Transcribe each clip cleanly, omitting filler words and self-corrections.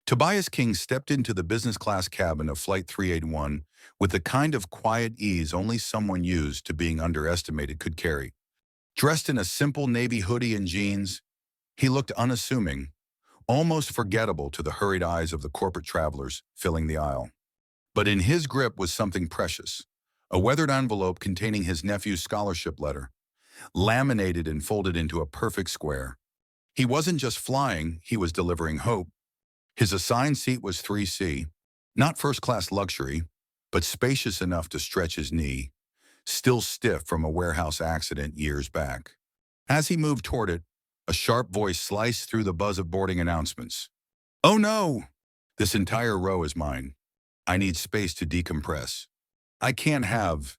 Tobias King stepped into the business class cabin of Flight 381 with the kind of quiet ease only someone used to being underestimated could carry. Dressed in a simple navy hoodie and jeans, he looked unassuming, almost forgettable to the hurried eyes of the corporate travelers filling the aisle. But in his grip was something precious, a weathered envelope containing his nephew's scholarship letter, laminated and folded into a perfect square. He wasn't just flying, he was delivering hope. His assigned seat was 3C, not first-class luxury, but spacious enough to stretch his knee, still stiff from a warehouse accident years back. As he moved toward it, a sharp voice sliced through the buzz of boarding announcements. "Oh no! This entire row is mine. I need space to decompress. I can't have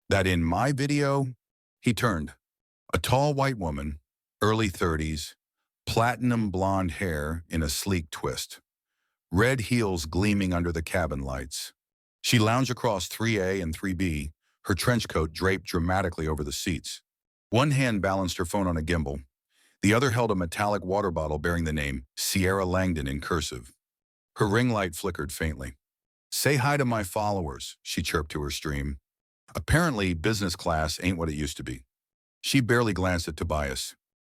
that in my video." He turned. A tall white woman, early 30s, platinum blonde hair in a sleek twist, red heels gleaming under the cabin lights. She lounged across 3A and 3B, her trench coat draped dramatically over the seats. One hand balanced her phone on a gimbal. The other held a metallic water bottle bearing the name Sierra Langdon in cursive. Her ring light flickered faintly. "Say hi to my followers," she chirped to her stream. Apparently, business class ain't what it used to be. She barely glanced at Tobias.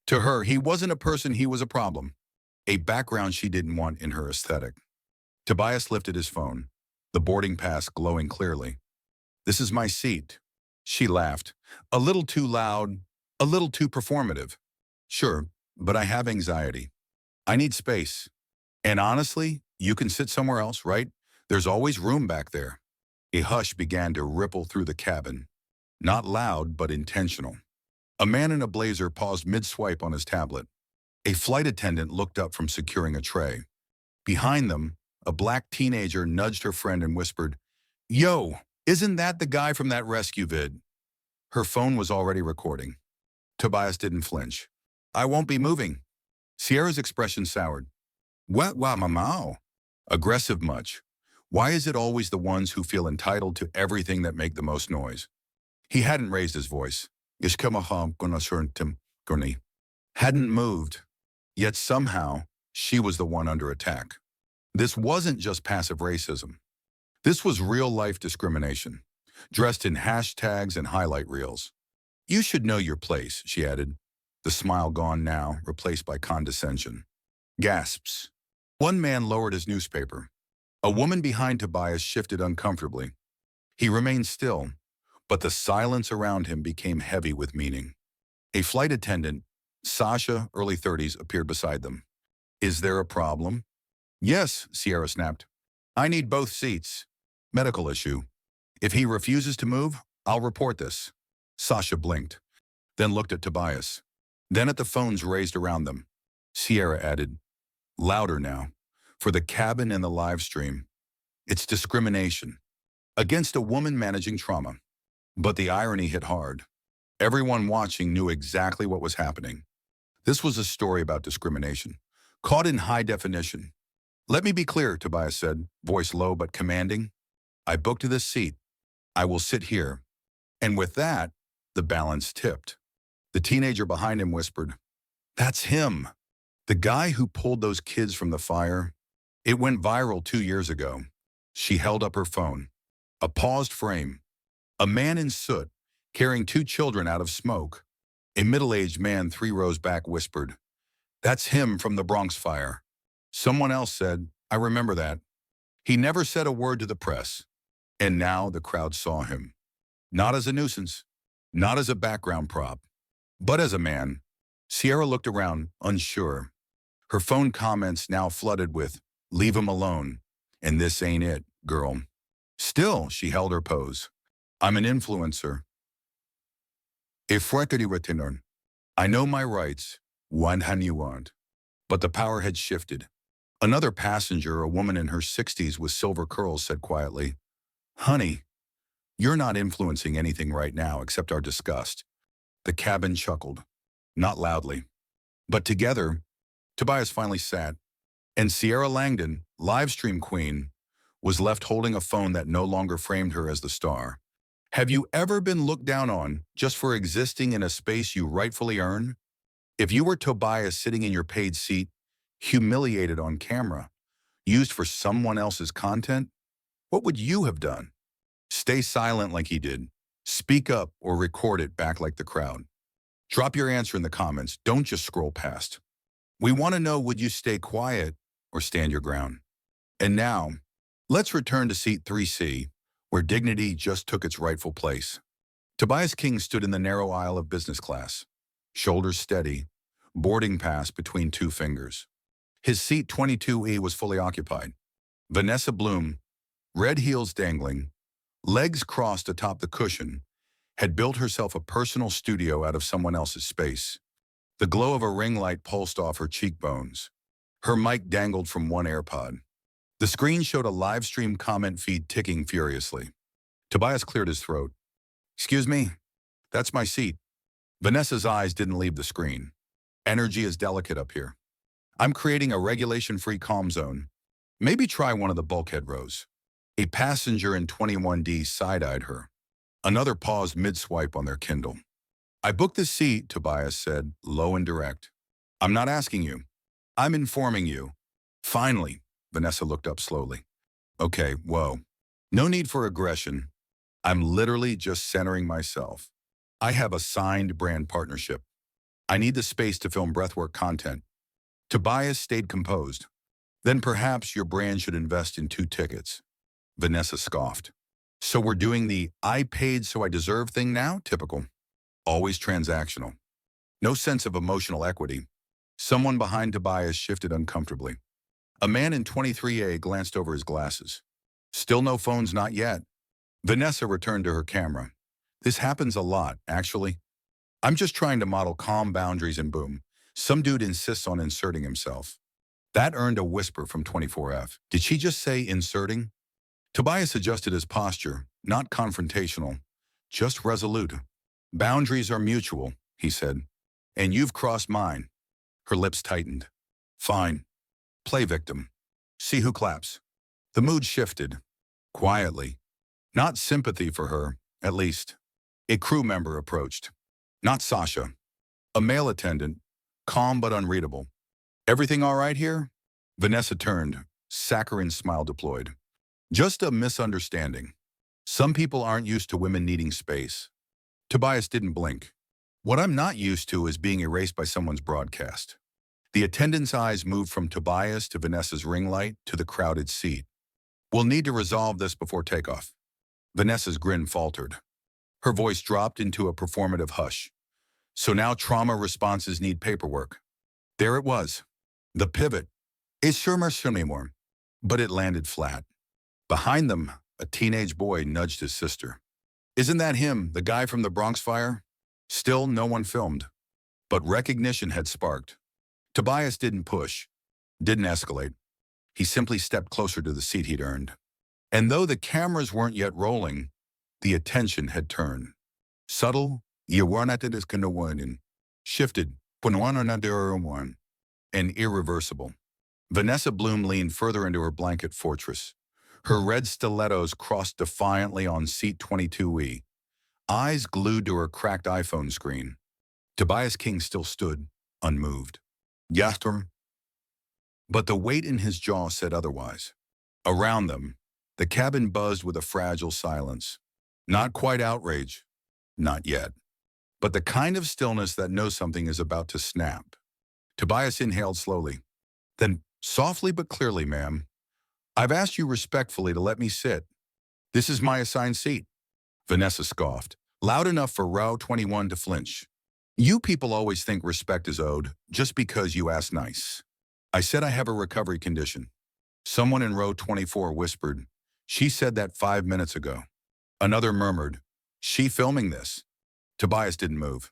To her, he wasn't a person, he was a problem. A background she didn't want in her aesthetic. Tobias lifted his phone, the boarding pass glowing clearly. "This is my seat." She laughed. "A little too loud, a little too performative." "Sure, but I have anxiety. I need space. And honestly, you can sit somewhere else, right? There's always room back there." A hush began to ripple through the cabin. Not loud, but intentional. A man in a blazer paused mid-swipe on his tablet. A flight attendant looked up from securing a tray. Behind them, a black teenager nudged her friend and whispered, "Yo, isn't that the guy from that rescue vid?" Her phone was already recording. Tobias didn't flinch. "I won't be moving." Sierra's expression soured. "What, wa mamao? Aggressive much? Why is it always the ones who feel entitled to everything that make the most noise?" He hadn't raised his voice. Hadn't moved. Yet somehow, she was the one under attack. This wasn't just passive racism. This was real-life discrimination, dressed in hashtags and highlight reels. "You should know your place," she added, the smile gone now, replaced by condescension. Gasps. One man lowered his newspaper. A woman behind Tobias shifted uncomfortably. He remained still, but the silence around him became heavy with meaning. A flight attendant, Sasha, early 30s, appeared beside them. "Is there a problem?" "Yes," Sierra snapped. "I need both seats. Medical issue. If he refuses to move, I'll report this." Sasha blinked, then looked at Tobias, then at the phones raised around them. Sierra added, louder now, for the cabin and the live stream. "It's discrimination against a woman managing trauma." But the irony hit hard. Everyone watching knew exactly what was happening. This was a story about discrimination, caught in high definition. "Let me be clear," Tobias said, voice low but commanding. "I booked this seat. I will sit here." And with that, the balance tipped. The teenager behind him whispered, "That's him. The guy who pulled those kids from the fire." It went viral 2 years ago. She held up her phone. A paused frame. A man in soot, carrying 2 children out of smoke. A middle-aged man 3 rows back whispered, "That's him from the Bronx fire." Someone else said, "I remember that." He never said a word to the press. And now the crowd saw him. Not as a nuisance, not as a background prop, but as a man. Sierra looked around, unsure. Her phone comments now flooded with, "Leave him alone," and "This ain't it, girl." Still, she held her pose. "I'm an influencer. A fraternity retinon. I know my rights. One hand you want." But the power had shifted. Another passenger, a woman in her 60s with silver curls, said quietly, "Honey, you're not influencing anything right now except our disgust." The cabin chuckled. Not loudly. But together, Tobias finally sat, and Sierra Langdon, livestream queen, was left holding a phone that no longer framed her as the star. Have you ever been looked down on just for existing in a space you rightfully earn? If you were Tobias sitting in your paid seat, humiliated on camera, used for someone else's content? What would you have done? Stay silent like he did. Speak up or record it back like the crowd. Drop your answer in the comments. Don't just scroll past. We want to know, would you stay quiet or stand your ground? And now, let's return to seat 3C, where dignity just took its rightful place. Tobias King stood in the narrow aisle of business class, shoulders steady, boarding pass between two fingers. His seat 22E was fully occupied. Vanessa Bloom, red heels dangling, legs crossed atop the cushion, had built herself a personal studio out of someone else's space. The glow of a ring light pulsed off her cheekbones. Her mic dangled from one AirPod. The screen showed a live stream comment feed ticking furiously. Tobias cleared his throat. "Excuse me, that's my seat." Vanessa's eyes didn't leave the screen. "Energy is delicate up here. I'm creating a regulation-free calm zone. Maybe try one of the bulkhead rows." A passenger in 21D side-eyed her. Another paused mid-swipe on their Kindle. "I booked this seat," Tobias said, low and direct. "I'm not asking you. I'm informing you." "Finally," Vanessa looked up slowly. "Okay, whoa. No need for aggression. I'm literally just centering myself. I have a signed brand partnership. I need the space to film breathwork content." Tobias stayed composed. "Then perhaps your brand should invest in 2 tickets." Vanessa scoffed. "So we're doing the 'I paid so I deserve' thing now?" Typical. Always transactional. No sense of emotional equity. Someone behind Tobias shifted uncomfortably. A man in 23A glanced over his glasses. "Still no phones, not yet." Vanessa returned to her camera. "This happens a lot, actually. I'm just trying to model calm boundaries," and boom, some dude insists on inserting himself. That earned a whisper from 24F. "Did she just say inserting?" Tobias adjusted his posture, not confrontational, just resolute. "Boundaries are mutual," he said. "And you've crossed mine." Her lips tightened. "Fine. Play victim. See who claps." The mood shifted. Quietly. Not sympathy for her, at least. A crew member approached. Not Sasha. A male attendant, calm but unreadable. "Everything all right here?" Vanessa turned, saccharine smile deployed. "Just a misunderstanding. Some people aren't used to women needing space." Tobias didn't blink. "What I'm not used to is being erased by someone's broadcast." The attendant's eyes moved from Tobias to Vanessa's ring light to the crowded seat. "We'll need to resolve this before takeoff." Vanessa's grin faltered. Her voice dropped into a performative hush. "So now trauma responses need paperwork." There it was. The pivot. "It's sure anymore." But it landed flat. Behind them, a teenage boy nudged his sister. "Isn't that him, the guy from the Bronx fire?" Still, no one filmed. But recognition had sparked. Tobias didn't push, didn't escalate. He simply stepped closer to the seat he'd earned. And though the cameras weren't yet rolling, the attention had turned. Subtle, shifted, and irreversible. Vanessa Bloom leaned further into her blanket fortress. Her red stilettos crossed defiantly on seat 22E, eyes glued to her cracked iPhone screen. Tobias King still stood, unmoved. "Yastorm." But the weight in his jaw said otherwise. Around them, the cabin buzzed with a fragile silence. Not quite outrage. Not yet. But the kind of stillness that knows something is about to snap. Tobias inhaled slowly. Then, softly but clearly, "Ma'am, I've asked you respectfully to let me sit. This is my assigned seat." Vanessa scoffed, loud enough for row 21 to flinch. "You people always think respect is owed just because you ask nice." "I said I have a recovery condition." Someone in row 24 whispered, "She said that 5 minutes ago." Another murmured, "She filming this?" Tobias didn't move.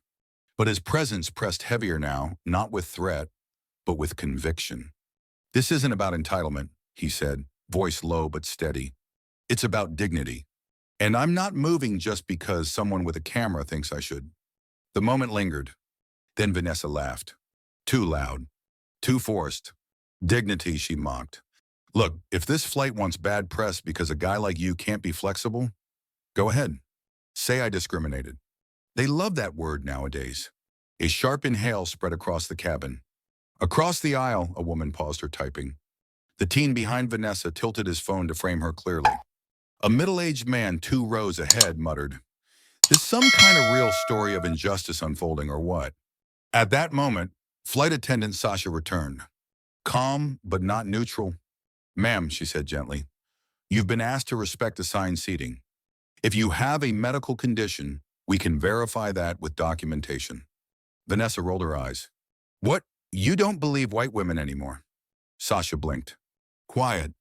But his presence pressed heavier now, not with threat, but with conviction. "This isn't about entitlement," he said, voice low but steady. "It's about dignity. And I'm not moving just because someone with a camera thinks I should." The moment lingered. Then Vanessa laughed. Too loud. Too forced. "Dignity," she mocked. "Look, if this flight wants bad press because a guy like you can't be flexible, go ahead. Say I discriminated." They love that word nowadays. A sharp inhale spread across the cabin. Across the aisle, a woman paused her typing. The teen behind Vanessa tilted his phone to frame her clearly. A middle-aged man 2 rows ahead muttered, "This some kind of real story of injustice unfolding or what?" At that moment, flight attendant Sasha returned. Calm, but not neutral. "Ma'am," she said gently, "you've been asked to respect assigned seating. If you have a medical condition, we can verify that with documentation." Vanessa rolled her eyes. "What? You don't believe white women anymore?" Sasha blinked. Quiet.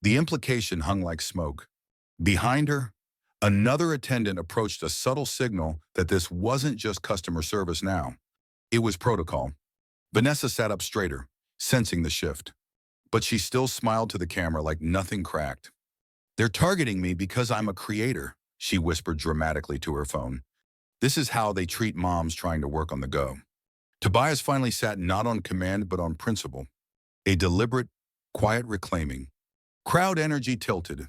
The implication hung like smoke. Behind her, another attendant approached, a subtle signal that this wasn't just customer service now. It was protocol. Vanessa sat up straighter, sensing the shift. But she still smiled to the camera like nothing cracked. "They're targeting me because I'm a creator," she whispered dramatically to her phone. "This is how they treat moms trying to work on the go." Tobias finally sat not on command but on principle. A deliberate, quiet reclaiming. Crowd energy tilted.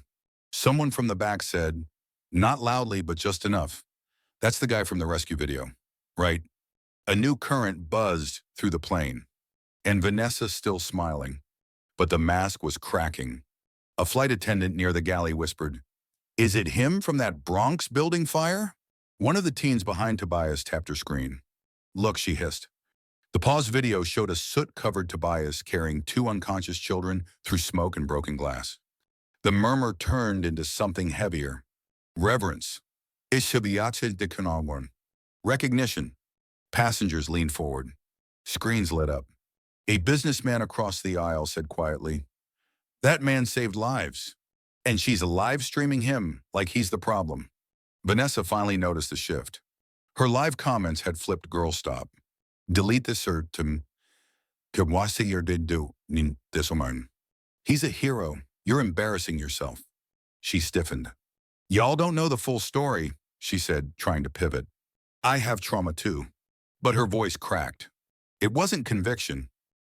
Someone from the back said, not loudly but just enough, "That's the guy from the rescue video." Right. A new current buzzed through the plane. And Vanessa still smiling. But the mask was cracking. A flight attendant near the galley whispered, "Is it him from that Bronx building fire?" One of the teens behind Tobias tapped her screen. "Look," she hissed. The pause video showed a soot-covered Tobias carrying 2 unconscious children through smoke and broken glass. The murmur turned into something heavier. Reverence. Ishabiache de Kanawon. Recognition. Passengers leaned forward. Screens lit up. A businessman across the aisle said quietly, "That man saved lives. And she's live streaming him like he's the problem." Vanessa finally noticed the shift. Her live comments had flipped girl stop. "Delete this or to Kawasi did do this woman. He's a hero. You're embarrassing yourself." She stiffened. "Y'all don't know the full story," she said, trying to pivot. "I have trauma too." But her voice cracked. It wasn't conviction.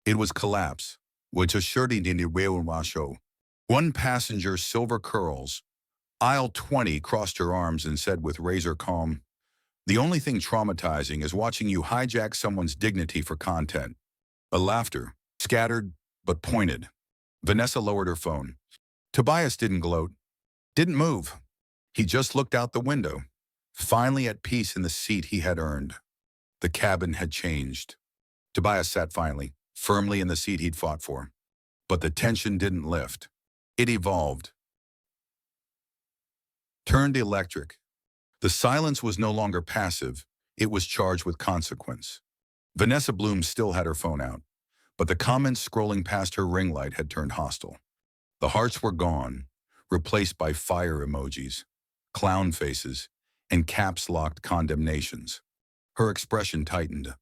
It was collapse, which assured in the railway show. One passenger, silver curls, aisle 20, crossed her arms and said with razor calm, "The only thing traumatizing is watching you hijack someone's dignity for content." A laughter, scattered but pointed. Vanessa lowered her phone. Tobias didn't gloat, didn't move. He just looked out the window, finally at peace in the seat he had earned. The cabin had changed. Tobias sat finally, firmly in the seat he'd fought for. But the tension didn't lift. It evolved. Turned electric. The silence was no longer passive. It was charged with consequence. Vanessa Bloom still had her phone out, but the comments scrolling past her ring light had turned hostile. The hearts were gone, replaced by fire emojis, clown faces, and caps-locked condemnations. Her expression tightened.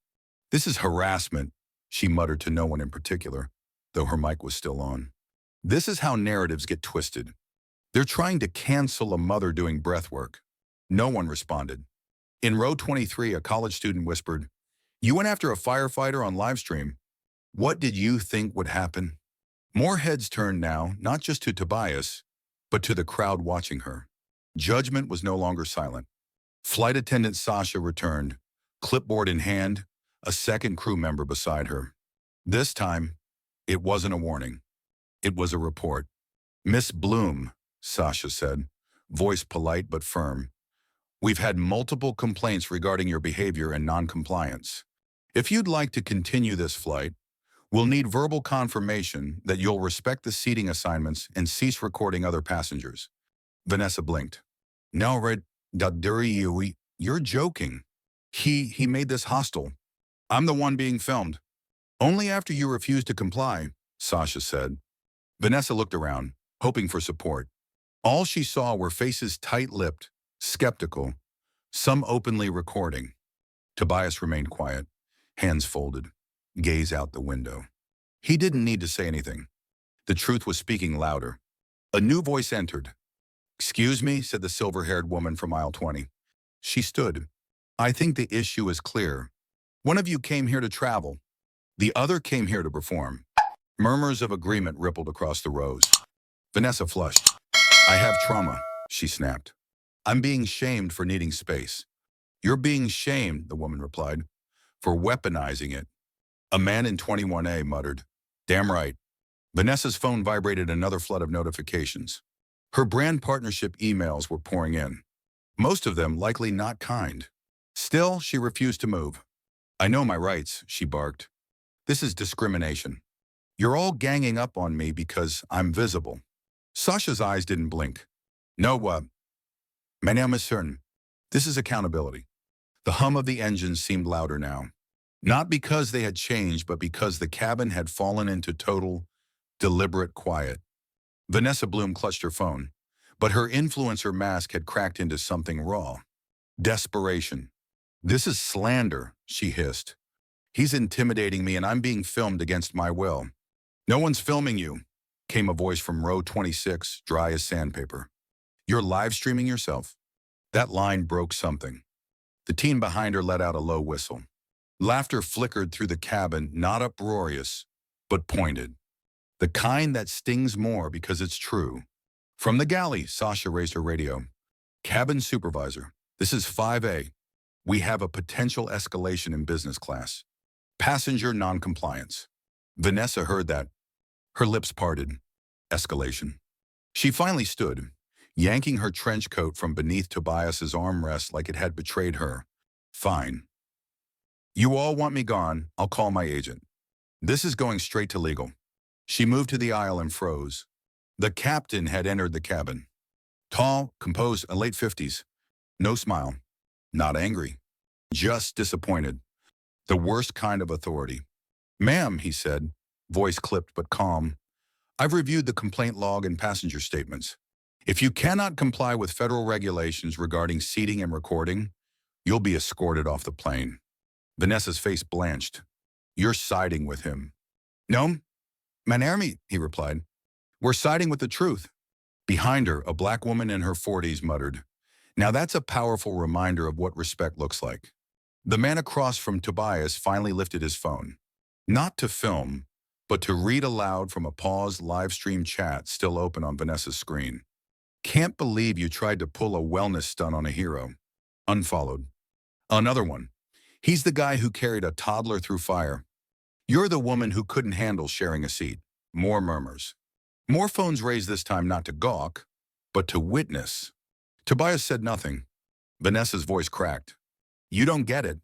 "This is harassment," she muttered to no one in particular, though her mic was still on. "This is how narratives get twisted. They're trying to cancel a mother doing breath work." No one responded. In row 23, a college student whispered, "You went after a firefighter on livestream. What did you think would happen?" More heads turned now, not just to Tobias, but to the crowd watching her. Judgment was no longer silent. Flight attendant Sasha returned, clipboard in hand, a second crew member beside her. This time, it wasn't a warning. It was a report. "Miss Bloom," Sasha said, voice polite but firm, "we've had multiple complaints regarding your behavior and non-compliance. If you'd like to continue this flight, we'll need verbal confirmation that you'll respect the seating assignments and cease recording other passengers." Vanessa blinked. "No, Red, you're joking. He made this hostile. I'm the one being filmed." "Only after you refused to comply," Sasha said. Vanessa looked around, hoping for support. All she saw were faces tight-lipped, skeptical, some openly recording. Tobias remained quiet, hands folded, gaze out the window. He didn't need to say anything. The truth was speaking louder. A new voice entered. "Excuse me," said the silver-haired woman from aisle 20. She stood. "I think the issue is clear. One of you came here to travel. The other came here to perform." Murmurs of agreement rippled across the rows. Vanessa flushed. "I have trauma," she snapped. "I'm being shamed for needing space." "You're being shamed," the woman replied, "for weaponizing it." A man in 21A muttered, "Damn right." Vanessa's phone vibrated another flood of notifications. Her brand partnership emails were pouring in, most of them likely not kind. Still, she refused to move. "I know my rights," she barked. "This is discrimination. You're all ganging up on me because I'm visible." Sasha's eyes didn't blink. "No, my name is certain. This is accountability." The hum of the engines seemed louder now. Not because they had changed, but because the cabin had fallen into total, deliberate quiet. Vanessa Bloom clutched her phone, but her influencer mask had cracked into something raw. Desperation. "This is slander," she hissed. "He's intimidating me and I'm being filmed against my will." "No one's filming you," came a voice from row 26, dry as sandpaper. "You're live streaming yourself." That line broke something. The teen behind her let out a low whistle. Laughter flickered through the cabin, not uproarious, but pointed. The kind that stings more because it's true. From the galley, Sasha raised her radio. "Cabin supervisor, this is 5A. We have a potential escalation in business class. Passenger noncompliance." Vanessa heard that. Her lips parted. Escalation. She finally stood, yanking her trench coat from beneath Tobias's armrest like it had betrayed her. "Fine. You all want me gone, I'll call my agent. This is going straight to legal." She moved to the aisle and froze. The captain had entered the cabin. Tall, composed, a late 50s. No smile. Not angry. Just disappointed. The worst kind of authority. "Ma'am," he said, voice clipped but calm, "I've reviewed the complaint log and passenger statements. If you cannot comply with federal regulations regarding seating and recording, you'll be escorted off the plane." Vanessa's face blanched. "You're siding with him." "No, Manarmi," he replied. "We're siding with the truth." Behind her, a black woman in her 40s muttered, "Now that's a powerful reminder of what respect looks like." The man across from Tobias finally lifted his phone. Not to film, but to read aloud from a paused live stream chat still open on Vanessa's screen. "Can't believe you tried to pull a wellness stunt on a hero." Unfollowed. Another one. "He's the guy who carried a toddler through fire. You're the woman who couldn't handle sharing a seat." More murmurs. More phones raised, this time not to gawk, but to witness. Tobias said nothing. Vanessa's voice cracked. "You don't get it.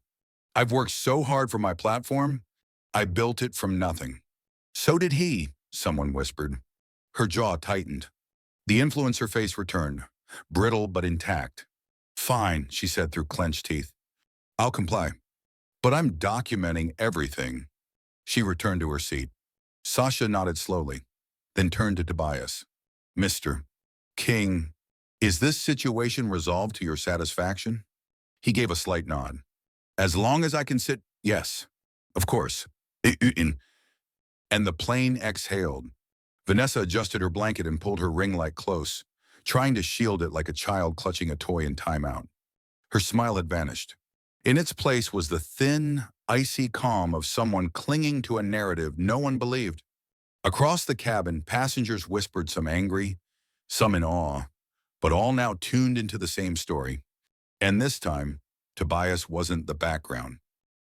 I've worked so hard for my platform, I built it from nothing." "So did he," someone whispered. Her jaw tightened. The influencer face returned, brittle but intact. "Fine," she said through clenched teeth. "I'll comply. But I'm documenting everything." She returned to her seat. Sasha nodded slowly, then turned to Tobias. "Mr. King, is this situation resolved to your satisfaction?" He gave a slight nod. "As long as I can sit, yes, of course." And the plane exhaled. Vanessa adjusted her blanket and pulled her ring light close, trying to shield it like a child clutching a toy in timeout. Her smile had vanished. In its place was the thin, icy calm of someone clinging to a narrative no one believed. Across the cabin, passengers whispered, some angry, some in awe, but all now tuned into the same story. And this time, Tobias wasn't the background.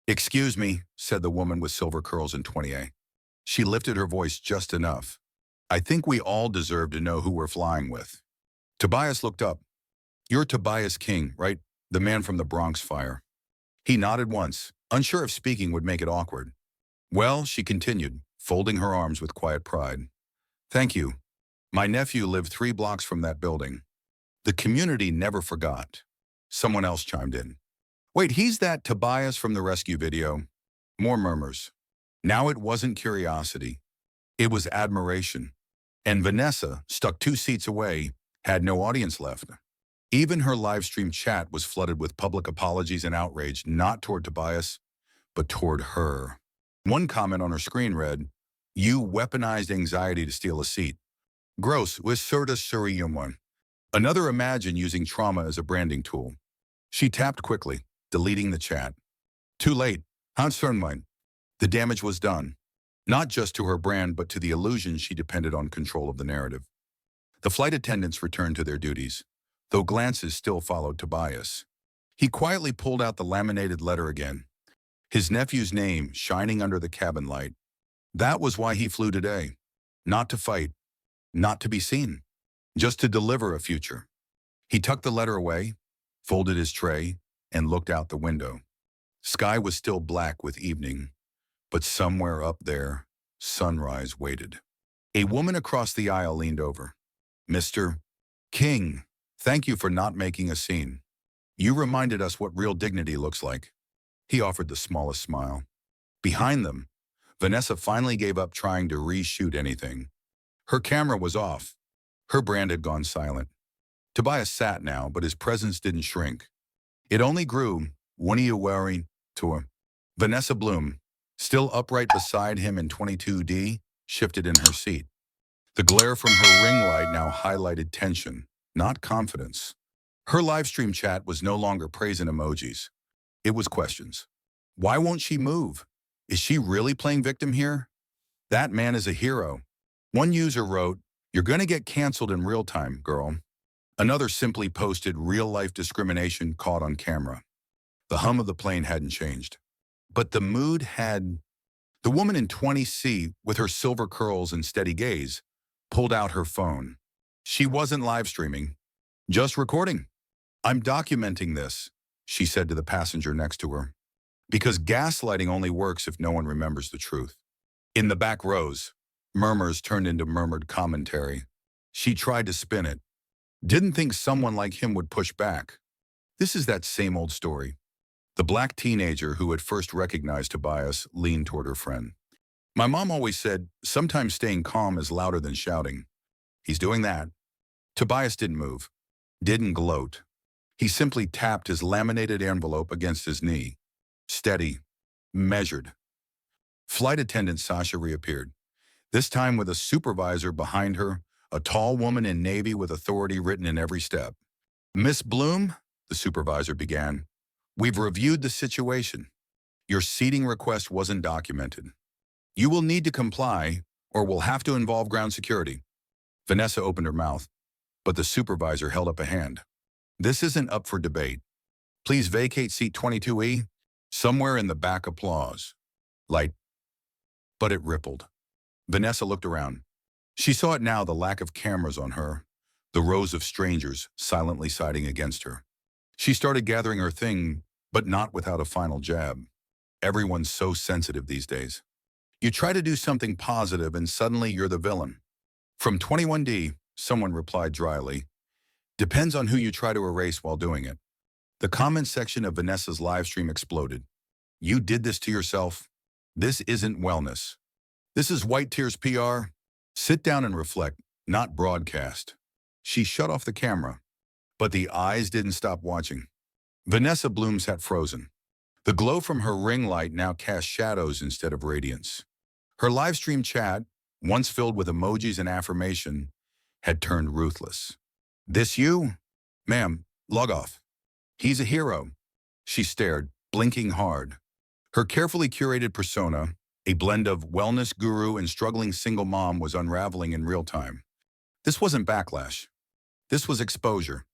"Excuse me," said the woman with silver curls in 20A. She lifted her voice just enough. "I think we all deserve to know who we're flying with." Tobias looked up. "You're Tobias King, right? The man from the Bronx fire." He nodded once, unsure if speaking would make it awkward. "Well," she continued, folding her arms with quiet pride. "Thank you. My nephew lived 3 blocks from that building. The community never forgot." Someone else chimed in. "Wait, he's that Tobias from the rescue video?" More murmurs. Now it wasn't curiosity. It was admiration. And Vanessa, stuck 2 seats away, had no audience left. Even her live stream chat was flooded with public apologies and outrage, not toward Tobias, but toward her. One comment on her screen read, "You weaponized anxiety to steal a seat. Gross, with sorta surreal." Another imagined using trauma as a branding tool. She tapped quickly, deleting the chat. Too late. Hans-Fernwein. The damage was done. Not just to her brand, but to the illusion she depended on control of the narrative. The flight attendants returned to their duties, though glances still followed Tobias. He quietly pulled out the laminated letter again, his nephew's name shining under the cabin light. That was why he flew today. Not to fight, not to be seen, just to deliver a future. He tucked the letter away, folded his tray, and looked out the window. Sky was still black with evening, but somewhere up there, sunrise waited. A woman across the aisle leaned over. "Mr. King, thank you for not making a scene. You reminded us what real dignity looks like." He offered the smallest smile. Behind them, Vanessa finally gave up trying to reshoot anything. Her camera was off. Her brand had gone silent. Tobias sat now, but his presence didn't shrink. It only grew. "What are you wearing?" to her. Vanessa Bloom, still upright beside him in 22D, shifted in her seat. The glare from her ring light now highlighted tension, not confidence. Her live stream chat was no longer praise and emojis. It was questions. Why won't she move? Is she really playing victim here? That man is a hero. One user wrote, "You're gonna get canceled in real time, girl." Another simply posted real-life discrimination caught on camera. The hum of the plane hadn't changed. But the mood had. The woman in 20C, with her silver curls and steady gaze, pulled out her phone. She wasn't live streaming, just recording. "I'm documenting this," she said to the passenger next to her. Because gaslighting only works if no one remembers the truth. In the back rows, murmurs turned into murmured commentary. She tried to spin it. Didn't think someone like him would push back. This is that same old story. The black teenager who had first recognized Tobias leaned toward her friend. "My mom always said, sometimes staying calm is louder than shouting." He's doing that. Tobias didn't move, didn't gloat. He simply tapped his laminated envelope against his knee. Steady, measured. Flight attendant Sasha reappeared, this time with a supervisor behind her, a tall woman in navy with authority written in every step. "Miss Bloom," the supervisor began, "we've reviewed the situation. Your seating request wasn't documented. You will need to comply, or we'll have to involve ground security." Vanessa opened her mouth, but the supervisor held up a hand. "This isn't up for debate. Please vacate seat 22E." Somewhere in the back, applause. Light. But it rippled. Vanessa looked around. She saw it now, the lack of cameras on her, the rows of strangers silently siding against her. She started gathering her thing, but not without a final jab. Everyone's so sensitive these days. You try to do something positive and suddenly you're the villain. From 21D, someone replied dryly, "Depends on who you try to erase while doing it." The comment section of Vanessa's livestream exploded. "You did this to yourself. This isn't wellness. This is white tears PR. Sit down and reflect, not broadcast." She shut off the camera, but the eyes didn't stop watching. Vanessa Bloom sat frozen. The glow from her ring light now cast shadows instead of radiance. Her livestream chat, once filled with emojis and affirmation, had turned ruthless. "This you? Ma'am, log off. He's a hero." She stared, blinking hard. Her carefully curated persona, a blend of wellness guru and struggling single mom, was unraveling in real time. This wasn't backlash. This was exposure.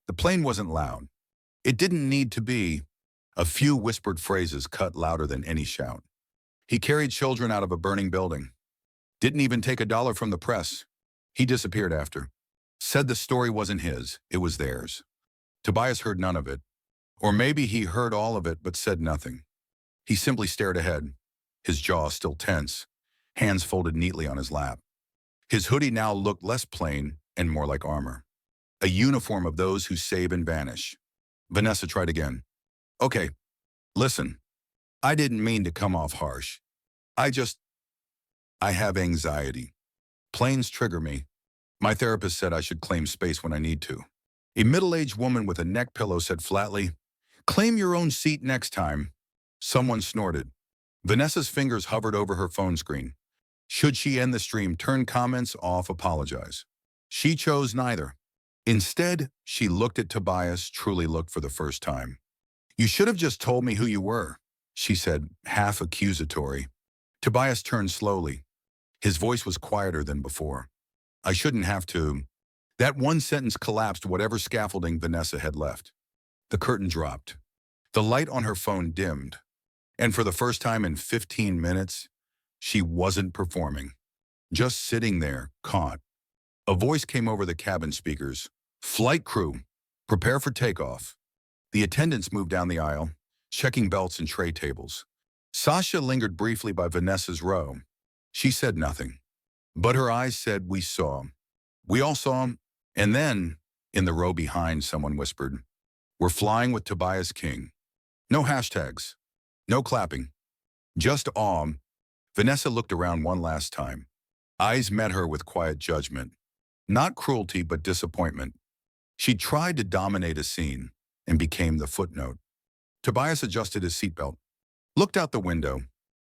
The plane wasn't loud. It didn't need to be. A few whispered phrases cut louder than any shout. He carried children out of a burning building. Didn't even take $1 from the press. He disappeared after. Said the story wasn't his, it was theirs. Tobias heard none of it. Or maybe he heard all of it but said nothing. He simply stared ahead, his jaw still tense, hands folded neatly on his lap. His hoodie now looked less plain and more like armor. A uniform of those who save and vanish. Vanessa tried again. "Okay, listen, I didn't mean to come off harsh. I have anxiety. Planes trigger me. My therapist said I should claim space when I need to." A middle-aged woman with a neck pillow said flatly, "Claim your own seat next time." Someone snorted. Vanessa's fingers hovered over her phone screen. Should she end the stream, turn comments off, apologize? She chose neither. Instead, she looked at Tobias, truly looked for the first time. "You should have just told me who you were," she said, half accusatory. Tobias turned slowly. His voice was quieter than before. "I shouldn't have to." That one sentence collapsed whatever scaffolding Vanessa had left. The curtain dropped. The light on her phone dimmed. And for the first time in 15 minutes, she wasn't performing. just sitting there, caught. A voice came over the cabin speakers. Flight crew, prepare for takeoff. The attendants moved down the aisle, checking belts and tray tables. Sasha lingered briefly by Vanessa's row. She said nothing, but her eyes said, we saw. We all saw him. And then, in the row behind, someone whispered, we're flying with Tobias King. No hashtags, no clapping, just awe. Vanessa looked around one last time. Eyes met her with quiet judgment. Not cruelty, but disappointment. She tried to dominate a scene and became the footnote. Tobias adjusted his seatbelt, looked out the window.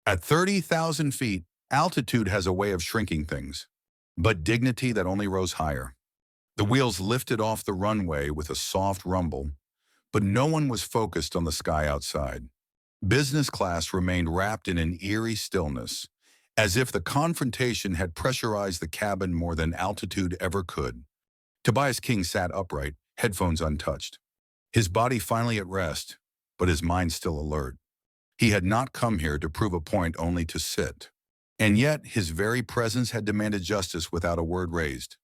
At 30,000 feet, altitude has a way of shrinking things, but dignity that only rose higher. The wheels lifted off the runway with a soft rumble, but no one was focused on the sky outside. Business class remained wrapped in an eerie stillness, as if the confrontation had pressurized the cabin more than altitude ever could. Tobias King sat upright, headphones untouched. His body finally at rest, but his mind still alert. He had not come here to prove a point, only to sit. And yet, his very presence had demanded justice without a word raised.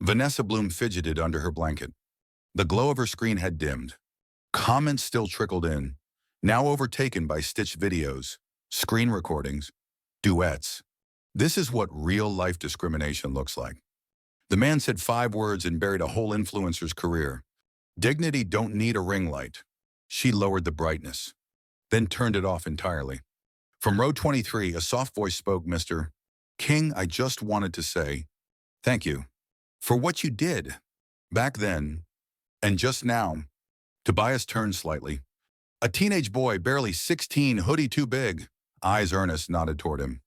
Vanessa Bloom fidgeted under her blanket. The glow of her screen had dimmed. Comments still trickled in, now overtaken by stitched videos, screen recordings, duets. This is what real-life discrimination looks like. The man said 5 words and buried a whole influencer's career. Dignity don't need a ring light. She lowered the brightness, then turned it off entirely. From row 23, a soft voice spoke, Mr. King, I just wanted to say, thank you for what you did back then and just now. Tobias turned slightly. A teenage boy, barely 16, hoodie too big. Eyes earnest, nodded toward him.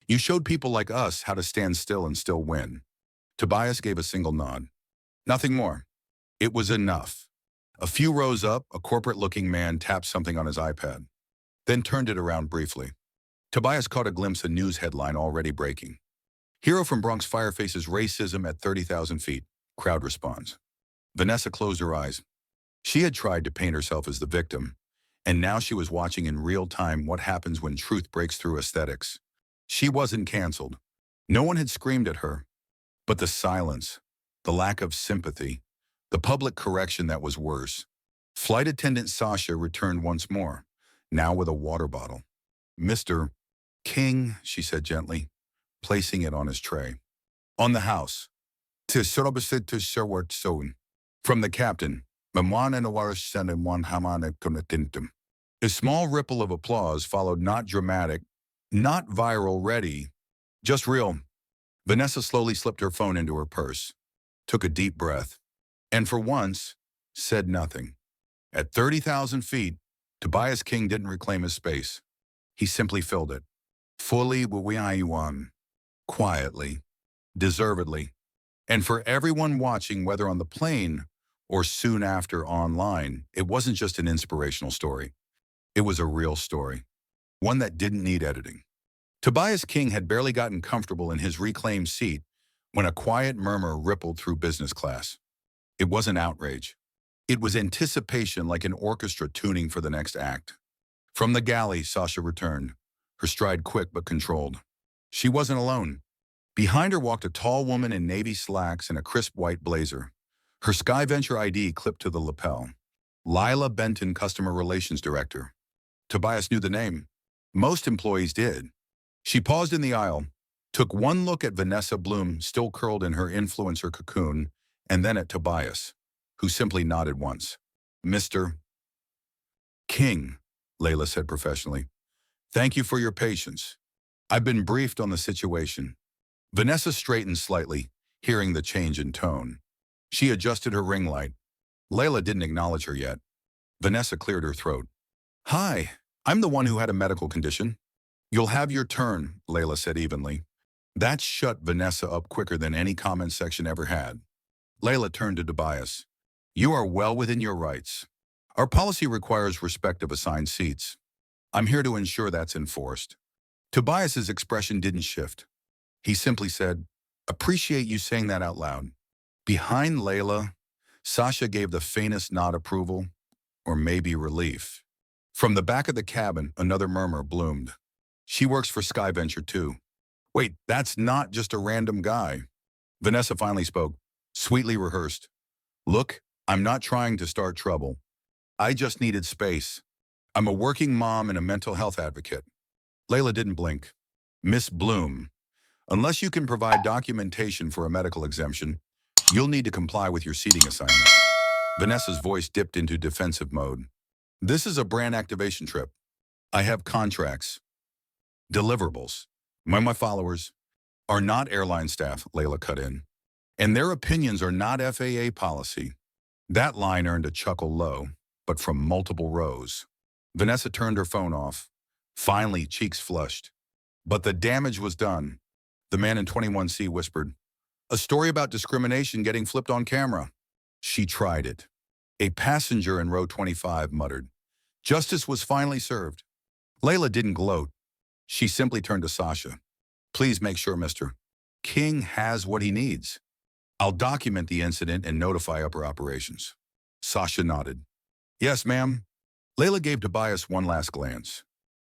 You showed people like us how to stand still and still win. Tobias gave a single nod. Nothing more. It was enough. A few rows up, a corporate-looking man tapped something on his iPad, then turned it around briefly. Tobias caught a glimpse of a news headline already breaking. Hero from Bronx fire faces racism at 30,000 feet. Crowd responds. Vanessa closed her eyes. She had tried to paint herself as the victim, and now she was watching in real time what happens when truth breaks through aesthetics. She wasn't canceled. No one had screamed at her. But the silence, the lack of sympathy, the public correction that was worse. Flight attendant Sasha returned once more, now with a water bottle. Mr. King, she said gently, placing it on his tray. On the house. From the captain. A small ripple of applause followed, not dramatic, not viral ready, just real. Vanessa slowly slipped her phone into her purse, took a deep breath, and for once, said nothing. At 30,000 feet, Tobias King didn't reclaim his space. He simply filled it. Fully, quietly, deservedly. And for everyone watching, whether on the plane or soon after online, it wasn't just an inspirational story. It was a real story, one that didn't need editing. Tobias King had barely gotten comfortable in his reclaimed seat when a quiet murmur rippled through business class. It wasn't outrage. It was anticipation, like an orchestra tuning for the next act. From the galley, Sasha returned, her stride quick but controlled. She wasn't alone. Behind her walked a tall woman in navy slacks and a crisp white blazer, her SkyVenture ID clipped to the lapel. Lila Benton, Customer Relations Director. Tobias knew the name. Most employees did. She paused in the aisle, took one look at Vanessa Bloom, still curled in her influencer cocoon, and then at Tobias, who simply nodded once. Mr. King, Layla said professionally. Thank you for your patience. I've been briefed on the situation. Vanessa straightened slightly, hearing the change in tone. She adjusted her ring light. Layla didn't acknowledge her yet. Vanessa cleared her throat. Hi, I'm the one who had a medical condition. You'll have your turn, Layla said evenly. That shut Vanessa up quicker than any comment section ever had. Layla turned to Tobias. You are well within your rights. Our policy requires respect of assigned seats. I'm here to ensure that's enforced. Tobias's expression didn't shift. He simply said, appreciate you saying that out loud. Behind Layla, Sasha gave the faintest nod approval, or maybe relief. From the back of the cabin, another murmur bloomed. She works for SkyVenture too. Wait, that's not just a random guy. Vanessa finally spoke, sweetly rehearsed. Look, I'm not trying to start trouble. I just needed space. I'm a working mom and a mental health advocate. Layla didn't blink. Miss Bloom, unless you can provide documentation for a medical exemption, you'll need to comply with your seating assignment. Vanessa's voice dipped into defensive mode. This is a brand activation trip. I have contracts, deliverables. My followers are not airline staff, Layla cut in. And their opinions are not FAA policy. That line earned a chuckle low, but from multiple rows. Vanessa turned her phone off. Finally, cheeks flushed. But the damage was done. The man in 21C whispered, a story about discrimination getting flipped on camera. She tried it. A passenger in row 25 muttered. Justice was finally served. Layla didn't gloat. She simply turned to Sasha. Please make sure Mr. King has what he needs. I'll document the incident and notify upper operations. Sasha nodded. Yes, ma'am. Layla gave Tobias one last glance.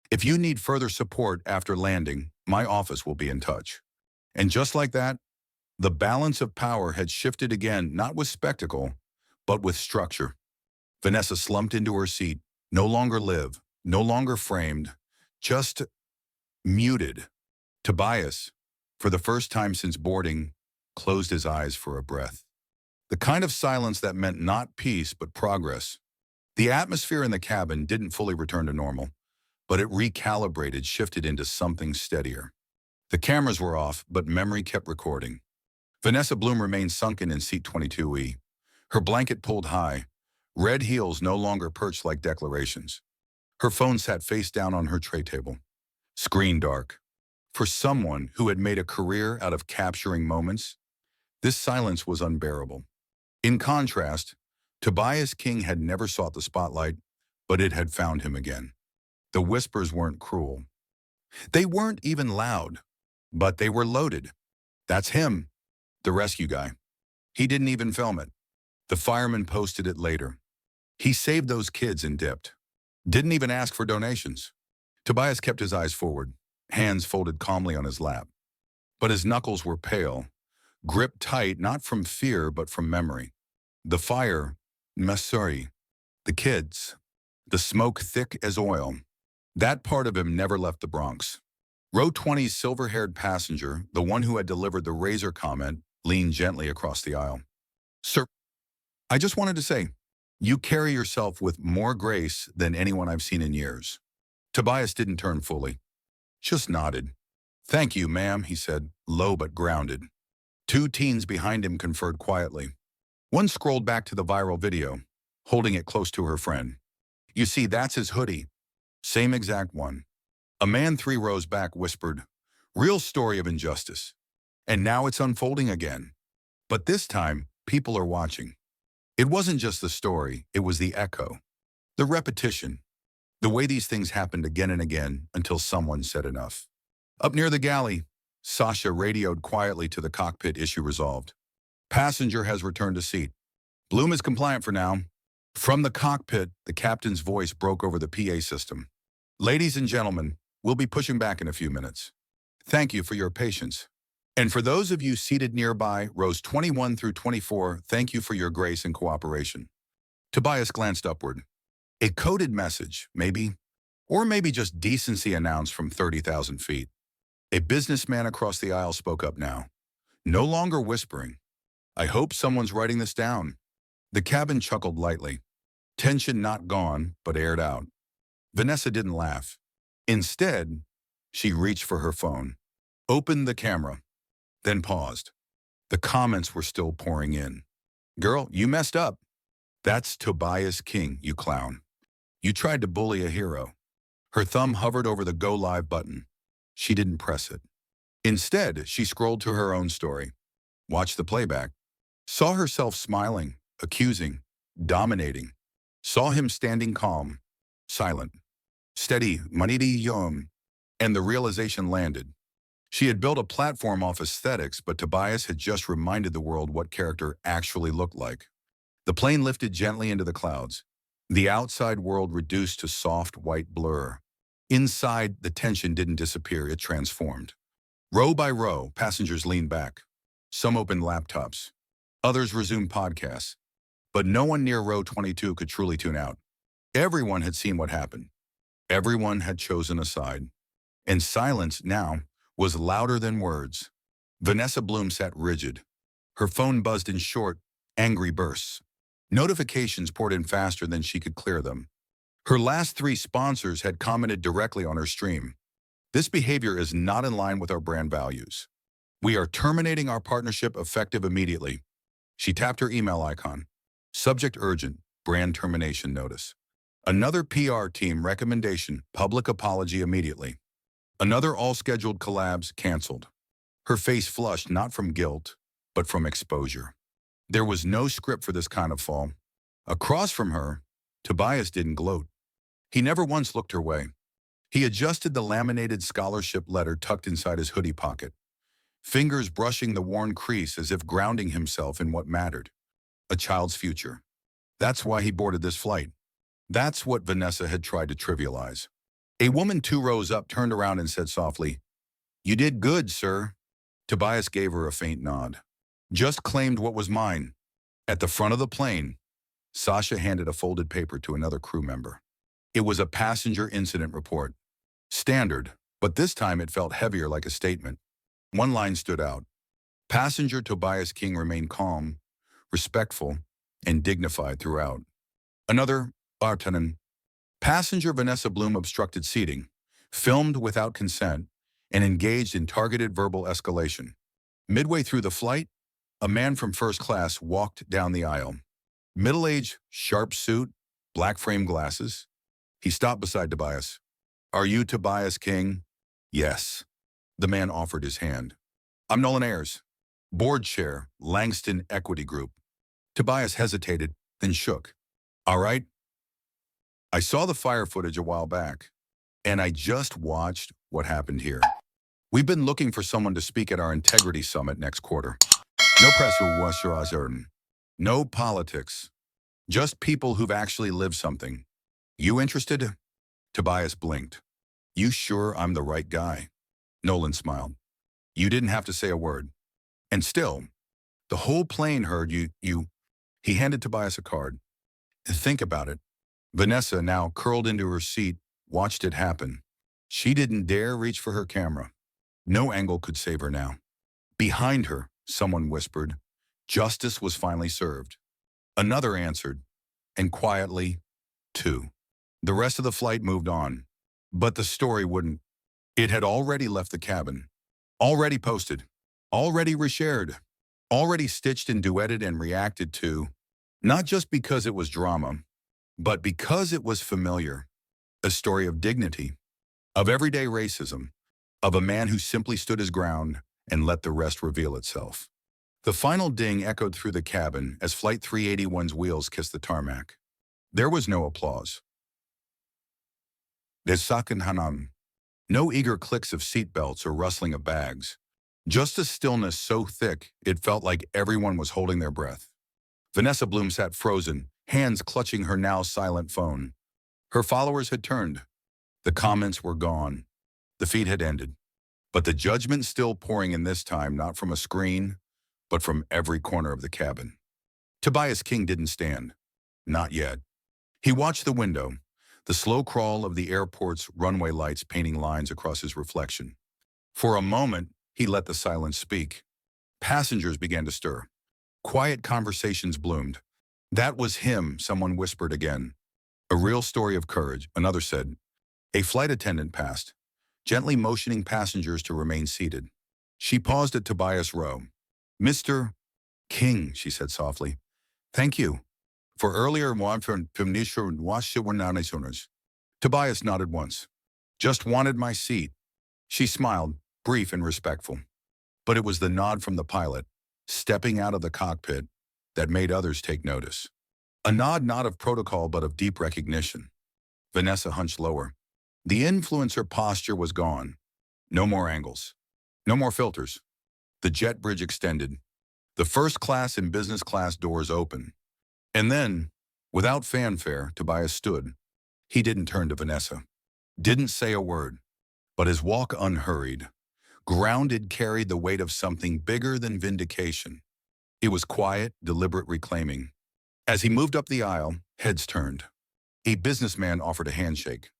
If you need further support after landing, my office will be in touch. And just like that, the balance of power had shifted again, not with spectacle, but with structure. Vanessa slumped into her seat, no longer live, no longer framed, just muted. Tobias, for the first time since boarding, closed his eyes for a breath. The kind of silence that meant not peace, but progress. The atmosphere in the cabin didn't fully return to normal, but it recalibrated, shifted into something steadier. The cameras were off, but memory kept recording. Vanessa Bloom remained sunken in seat 22E, her blanket pulled high, red heels no longer perched like declarations. Her phone sat face down on her tray table, screen dark. For someone who had made a career out of capturing moments, this silence was unbearable. In contrast, Tobias King had never sought the spotlight, but it had found him again. The whispers weren't cruel. They weren't even loud, but they were loaded. That's him, the rescue guy. He didn't even film it. The fireman posted it later. He saved those kids and dipped. Didn't even ask for donations. Tobias kept his eyes forward, hands folded calmly on his lap. But his knuckles were pale, gripped tight not from fear but from memory. The fire, Missouri, the kids, the smoke thick as oil. That part of him never left the Bronx. Row 20's silver-haired passenger, the one who had delivered the razor comment, leaned gently across the aisle. Sir, I just wanted to say, you carry yourself with more grace than anyone I've seen in years. Tobias didn't turn fully, just nodded. Thank you, ma'am, he said, low but grounded. Two teens behind him conferred quietly. One scrolled back to the viral video, holding it close to her friend. You see, that's his hoodie. Same exact one. A man 3 rows back whispered, real story of injustice. And now it's unfolding again. But this time, people are watching. It wasn't just the story, it was the echo, the repetition, the way these things happened again and again until someone said enough. Up near the galley, Sasha radioed quietly to the cockpit, issue resolved. Passenger has returned to seat. Bloom is compliant for now. From the cockpit, the captain's voice broke over the PA system. Ladies and gentlemen, we'll be pushing back in a few minutes. Thank you for your patience. And for those of you seated nearby, rows 21 through 24, thank you for your grace and cooperation. Tobias glanced upward. A coded message, maybe, or maybe just decency announced from 30,000 feet. A businessman across the aisle spoke up now, no longer whispering. I hope someone's writing this down. The cabin chuckled lightly. Tension not gone, but aired out. Vanessa didn't laugh. Instead, she reached for her phone, opened the camera, then paused. The comments were still pouring in. Girl, you messed up. That's Tobias King, you clown. You tried to bully a hero. Her thumb hovered over the Go Live button. She didn't press it. Instead, she scrolled to her own story, watched the playback, saw herself smiling, accusing, dominating, saw him standing calm, silent, steady, money yom, and the realization landed. She had built a platform off aesthetics, but Tobias had just reminded the world what character actually looked like. The plane lifted gently into the clouds. The outside world reduced to soft white blur. Inside, the tension didn't disappear, it transformed. Row by row, passengers leaned back. Some opened laptops. Others resumed podcasts. But no one near row 22 could truly tune out. Everyone had seen what happened. Everyone had chosen a side. And silence now was louder than words. Vanessa Bloom sat rigid. Her phone buzzed in short, angry bursts. Notifications poured in faster than she could clear them. Her last 3 sponsors had commented directly on her stream. This behavior is not in line with our brand values. We are terminating our partnership effective immediately. She tapped her email icon. Subject urgent, brand termination notice. Another PR team recommendation, public apology immediately. Another all-scheduled collabs canceled. Her face flushed not from guilt, but from exposure. There was no script for this kind of fall. Across from her, Tobias didn't gloat. He never once looked her way. He adjusted the laminated scholarship letter tucked inside his hoodie pocket, fingers brushing the worn crease as if grounding himself in what mattered, a child's future. That's why he boarded this flight. That's what Vanessa had tried to trivialize. A woman 2 rows up turned around and said softly, "You did good, sir." Tobias gave her a faint nod. "Just claimed what was mine." At the front of the plane, Sasha handed a folded paper to another crew member. It was a passenger incident report. Standard, but this time it felt heavier, like a statement. One line stood out. Passenger Tobias King remained calm, respectful, and dignified throughout. Another, Bartonen. Passenger Vanessa Bloom obstructed seating, filmed without consent, and engaged in targeted verbal escalation. Midway through the flight, a man from first class walked down the aisle. Middle-aged, sharp suit, black frame glasses. He stopped beside Tobias. "Are you Tobias King?" "Yes." The man offered his hand. "I'm Nolan Ayers, board chair, Langston Equity Group." Tobias hesitated, then shook. "All right. I saw the fire footage a while back, and I just watched what happened here. We've been looking for someone to speak at our Integrity Summit next quarter. No press or no politics, just people who've actually lived something. You interested?" Tobias blinked. "You sure I'm the right guy?" Nolan smiled. "You didn't have to say a word. And still, the whole plane heard you. He handed Tobias a card. "Think about it." Vanessa, now curled into her seat, watched it happen. She didn't dare reach for her camera. No angle could save her now. Behind her, someone whispered, "Justice was finally served." Another answered, and quietly, 2. The rest of the flight moved on. But the story wouldn't. It had already left the cabin. Already posted. Already reshared. Already stitched and duetted and reacted to. Not just because it was drama, but because it was familiar. A story of dignity, of everyday racism, of a man who simply stood his ground and let the rest reveal itself. The final ding echoed through the cabin as Flight 381's wheels kissed the tarmac. There was no applause. Desakan Hanam. No eager clicks of seatbelts or rustling of bags. Just a stillness so thick it felt like everyone was holding their breath. Vanessa Bloom sat frozen, hands clutching her now silent phone. Her followers had turned. The comments were gone. The feed had ended. But the judgment still pouring in, this time not from a screen, but from every corner of the cabin. Tobias King didn't stand. Not yet. He watched the window, the slow crawl of the airport's runway lights painting lines across his reflection. For a moment, he let the silence speak. Passengers began to stir. Quiet conversations bloomed. "That was him," someone whispered again. "A real story of courage," another said. A flight attendant passed, gently motioning passengers to remain seated. She paused at Tobias' row. "Mr. King," she said softly. "Thank you for earlier." Tobias nodded once. "Just wanted my seat." She smiled, brief and respectful. But it was the nod from the pilot, stepping out of the cockpit, that made others take notice. A nod not of protocol but of deep recognition. Vanessa hunched lower. The influencer posture was gone. No more angles. No more filters. The jet bridge extended. The first class and business class doors opened. And then, without fanfare, Tobias stood. He didn't turn to Vanessa. Didn't say a word. But his walk unhurried. Grounded carried the weight of something bigger than vindication. It was quiet, deliberate reclaiming. As he moved up the aisle, heads turned. A businessman offered a handshake.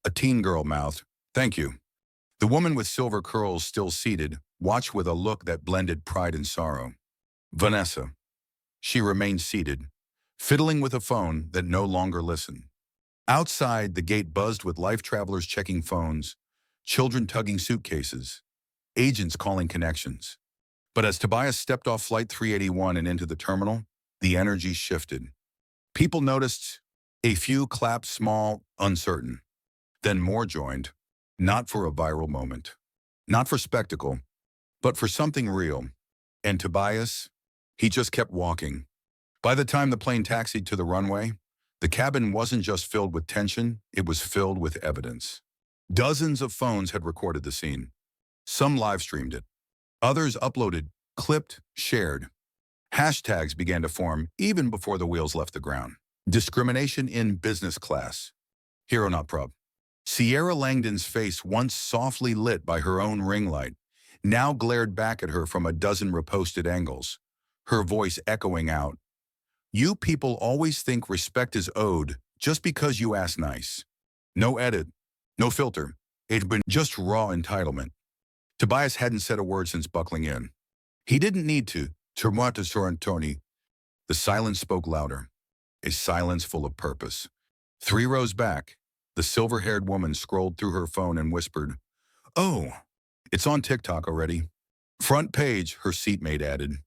A teen girl mouthed, "Thank you." The woman with silver curls, still seated, watched with a look that blended pride and sorrow. Vanessa. She remained seated, fiddling with a phone that no longer listened. Outside, the gate buzzed with life travelers checking phones, children tugging suitcases, agents calling connections. But as Tobias stepped off Flight 381 and into the terminal, the energy shifted. People noticed. A few clapped, small, uncertain. Then more joined, not for a viral moment, not for spectacle, but for something real. And Tobias, he just kept walking. By the time the plane taxied to the runway, the cabin wasn't just filled with tension, it was filled with evidence. Dozens of phones had recorded the scene. Some live-streamed it. Others uploaded, clipped, shared. Hashtags began to form even before the wheels left the ground. Discrimination in business class. Hero not prob. Sierra Langdon's face, once softly lit by her own ring light, now glared back at her from a dozen reposted angles, her voice echoing out. You people always think respect is owed just because you ask nice. No edit, no filter. It'd been just raw entitlement. Tobias hadn't said a word since buckling in. He didn't need to. Termata Sorrentoni. The silence spoke louder. A silence full of purpose. 3 rows back, the silver-haired woman scrolled through her phone and whispered, "Oh, it's on TikTok already." Front page, her seatmate added.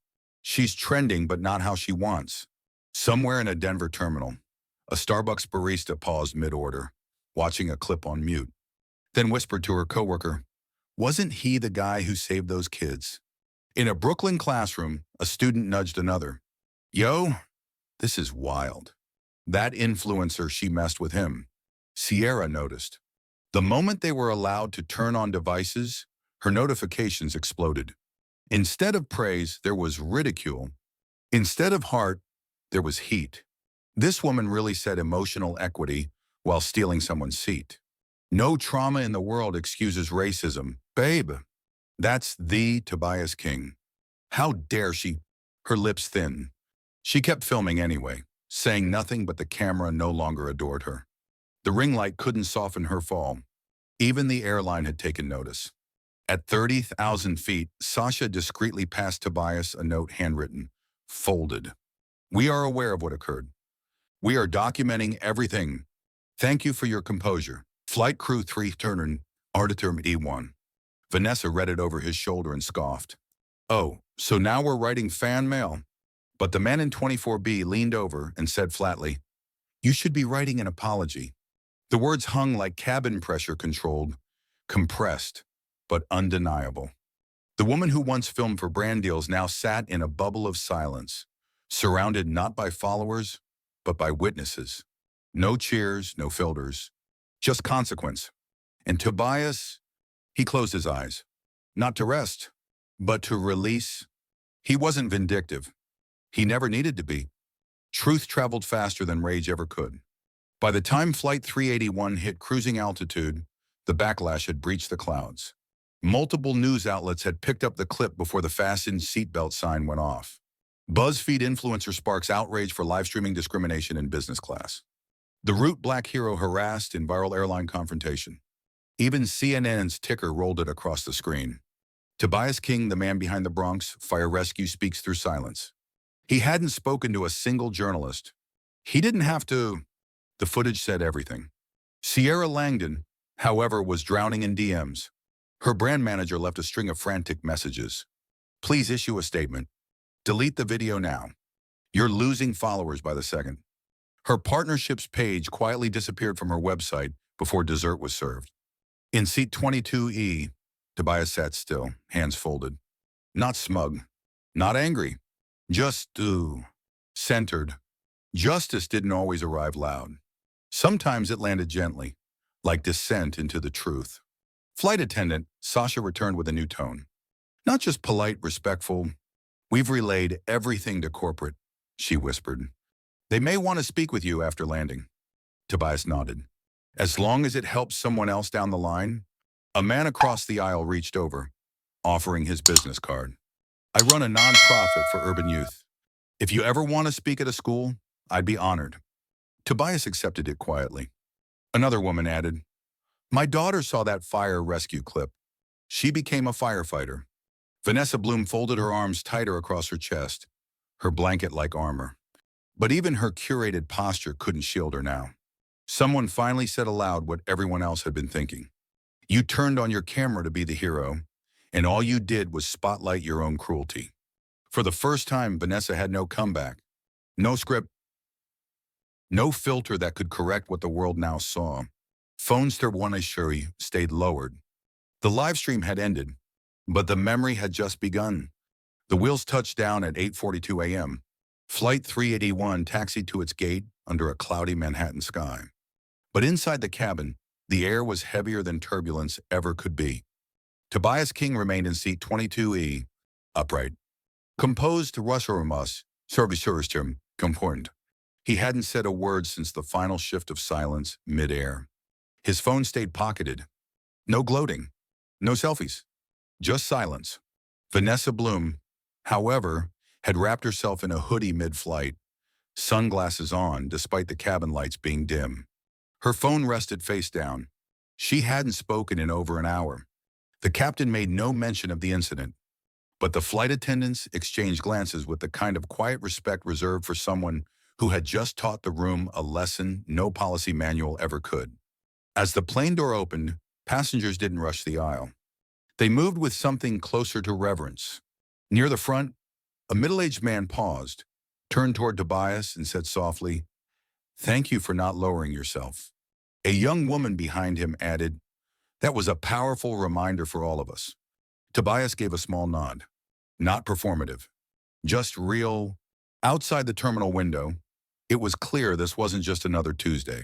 She's trending, but not how she wants. Somewhere in a Denver terminal, a Starbucks barista paused mid-order, watching a clip on mute, then whispered to her coworker, "Wasn't he the guy who saved those kids?" In a Brooklyn classroom, a student nudged another. "Yo, this is wild." That influencer, she messed with him. Sierra noticed. The moment they were allowed to turn on devices, her notifications exploded. Instead of praise, there was ridicule. Instead of heart, there was heat. This woman really said emotional equity while stealing someone's seat. No trauma in the world excuses racism. Babe, that's the Tobias King. How dare she? Her lips thin. She kept filming anyway, saying nothing, but the camera no longer adored her. The ring light couldn't soften her fall. Even the airline had taken notice. At 30,000 feet, Sasha discreetly passed Tobias a note handwritten, folded. "We are aware of what occurred. We are documenting everything. Thank you for your composure. Flight Crew 3 Turner, Artitum E1. Vanessa read it over his shoulder and scoffed. "Oh, so now we're writing fan mail?" But the man in 24B leaned over and said flatly, "You should be writing an apology." The words hung like cabin pressure controlled, compressed, but undeniable. The woman who once filmed for brand deals now sat in a bubble of silence, surrounded not by followers, but by witnesses. No cheers, no filters, just consequence. And Tobias, he closed his eyes, not to rest, but to release. He wasn't vindictive. He never needed to be. Truth traveled faster than rage ever could. By the time Flight 381 hit cruising altitude, the backlash had breached the clouds. Multiple news outlets had picked up the clip before the fastened seatbelt sign went off. BuzzFeed influencer sparks outrage for live streaming discrimination in business class. The Root Black hero harassed in viral airline confrontation. Even CNN's ticker rolled it across the screen. Tobias King, the man behind the Bronx Fire Rescue, speaks through silence. He hadn't spoken to a single journalist. He didn't have to. The footage said everything. Sierra Langdon, however, was drowning in DMs. Her brand manager left a string of frantic messages. "Please issue a statement. Delete the video now. You're losing followers by the second." Her partnerships page quietly disappeared from her website before dessert was served. In seat 22E, Tobias sat still, hands folded. Not smug, not angry, just centered. Justice didn't always arrive loud. Sometimes it landed gently, like descent into the truth. Flight attendant, Sasha returned with a new tone. Not just polite, respectful. "We've relayed everything to corporate," she whispered. "They may want to speak with you after landing." Tobias nodded. As long as it helps someone else down the line. A man across the aisle reached over. offering his business card. I run a nonprofit for urban youth. If you ever want to speak at a school, I'd be honored. Tobias accepted it quietly. Another woman added, my daughter saw that fire rescue clip. She became a firefighter. Vanessa Bloom folded her arms tighter across her chest, her blanket like armor. But even her curated posture couldn't shield her now. Someone finally said aloud what everyone else had been thinking. You turned on your camera to be the hero, and all you did was spotlight your own cruelty. For the first time, Vanessa had no comeback, no script, no filter that could correct what the world now saw. Phones to Wanashuri stayed lowered. The live stream had ended, but the memory had just begun. The wheels touched down at 8:42 a.m. Flight 381 taxied to its gate under a cloudy Manhattan sky. But inside the cabin, the air was heavier than turbulence ever could be. Tobias King remained in seat 22E, upright. Composed to Russeramus, Serviceurstum, comportant. He hadn't said a word since the final shift of silence mid-air. His phone stayed pocketed. No gloating, no selfies, just silence. Vanessa Bloom, however, had wrapped herself in a hoodie mid-flight, sunglasses on despite the cabin lights being dim. Her phone rested face down. She hadn't spoken in over an hour. The captain made no mention of the incident, but the flight attendants exchanged glances with the kind of quiet respect reserved for someone who had just taught the room a lesson no policy manual ever could. As the plane door opened, passengers didn't rush the aisle. They moved with something closer to reverence. Near the front, a middle-aged man paused, turned toward Tobias and said softly, "Thank you for not lowering yourself." A young woman behind him added, "That was a powerful reminder for all of us." Tobias gave a small nod. Not performative, just real. Outside the terminal window, it was clear this wasn't just another Tuesday.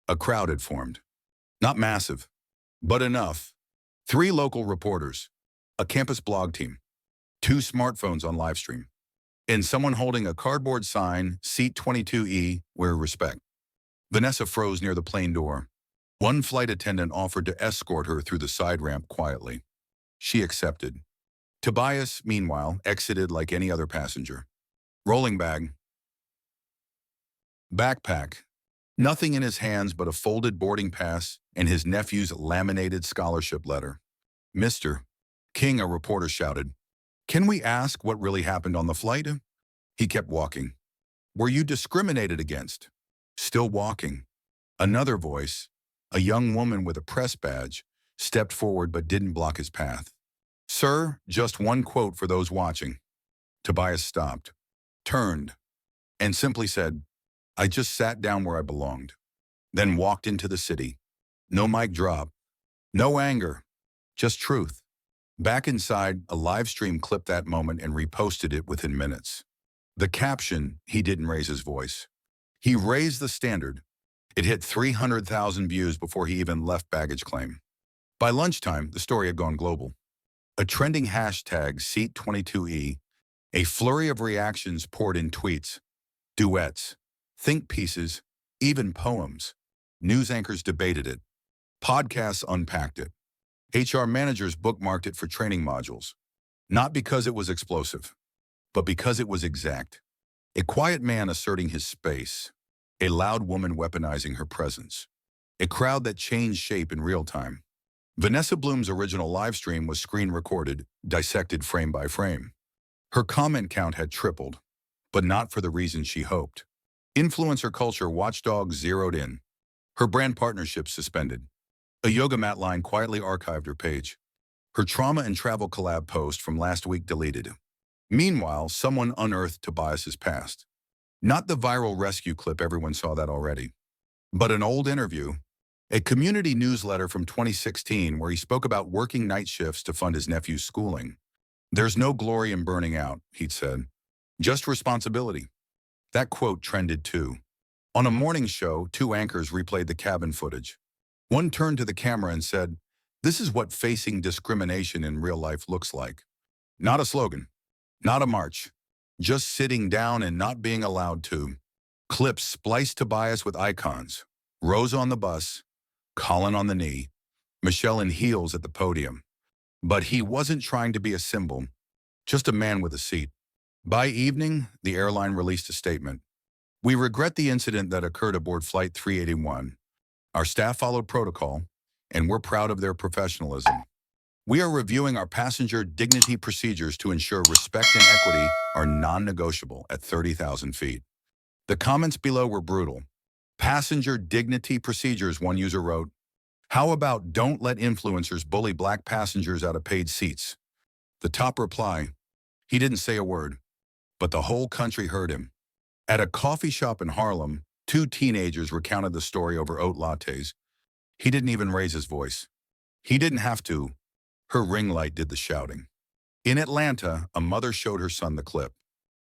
A crowd had formed. Not massive, but enough. 3 local reporters, a campus blog team, 2 smartphones on live stream, and someone holding a cardboard sign, seat 22E, where respect. Vanessa froze near the plane door. One flight attendant offered to escort her through the side ramp quietly. She accepted. Tobias, meanwhile, exited like any other passenger. Rolling bag. Backpack. Nothing in his hands but a folded boarding pass and his nephew's laminated scholarship letter. "Mr. King," a reporter shouted, "can we ask what really happened on the flight?" He kept walking. "Were you discriminated against?" Still walking. Another voice, a young woman with a press badge, stepped forward but didn't block his path. "Sir, just one quote for those watching." Tobias stopped, turned, and simply said, "I just sat down where I belonged." Then walked into the city. No mic drop, no anger, just truth. Back inside, a live stream clipped that moment and reposted it within minutes. The caption, he didn't raise his voice. He raised the standard. It hit 300,000 views before he even left baggage claim. By lunchtime, the story had gone global. A trending hashtag, seat22E, a flurry of reactions poured in tweets, duets, think pieces, even poems. News anchors debated it. Podcasts unpacked it. HR managers bookmarked it for training modules. Not because it was explosive, but because it was exact. A quiet man asserting his space. A loud woman weaponizing her presence. A crowd that changed shape in real time. Vanessa Bloom's original livestream was screen-recorded, dissected frame by frame. Her comment count had tripled, but not for the reasons she hoped. Influencer culture watchdogs zeroed in. Her brand partnership suspended. A yoga mat line quietly archived her page. Her trauma and travel collab post from last week deleted. Meanwhile, someone unearthed Tobias's past. Not the viral rescue clip, everyone saw that already, but an old interview, a community newsletter from 2016 where he spoke about working night shifts to fund his nephew's schooling. "There's no glory in burning out," he'd said, "just responsibility." That quote trended too. On a morning show, 2 anchors replayed the cabin footage. One turned to the camera and said, "This is what facing discrimination in real life looks like." Not a slogan, not a march, just sitting down and not being allowed to. Clips spliced Tobias with icons. Rose on the bus, Colin on the knee, Michelle in heels at the podium. But he wasn't trying to be a symbol, just a man with a seat. By evening, the airline released a statement. We regret the incident that occurred aboard Flight 381. Our staff followed protocol, and we're proud of their professionalism. We are reviewing our passenger dignity procedures to ensure respect and equity are non-negotiable at 30,000 feet. The comments below were brutal. Passenger dignity procedures, one user wrote. How about don't let influencers bully black passengers out of paid seats? The top reply, he didn't say a word, but the whole country heard him. At a coffee shop in Harlem, two teenagers recounted the story over oat lattes. He didn't even raise his voice. He didn't have to. Her ring light did the shouting. In Atlanta, a mother showed her son the clip.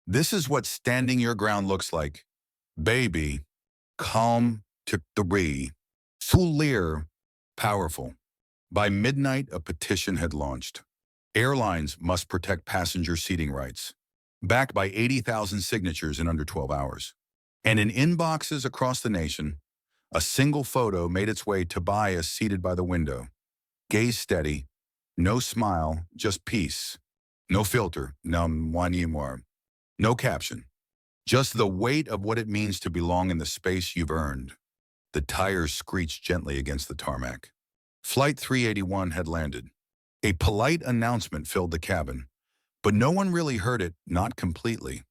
This is what standing your ground looks like. Baby, calm to three. Soulier, powerful. By midnight, a petition had launched. Airlines must protect passenger seating rights. Backed by 80,000 signatures in under 12 hours. And in inboxes across the nation, a single photo made its way to Tobias seated by the window. Gaze steady, no smile, just peace. No filter, no more. No caption. Just the weight of what it means to belong in the space you've earned. The tires screeched gently against the tarmac. Flight 381 had landed. A polite announcement filled the cabin, but no one really heard it, not completely.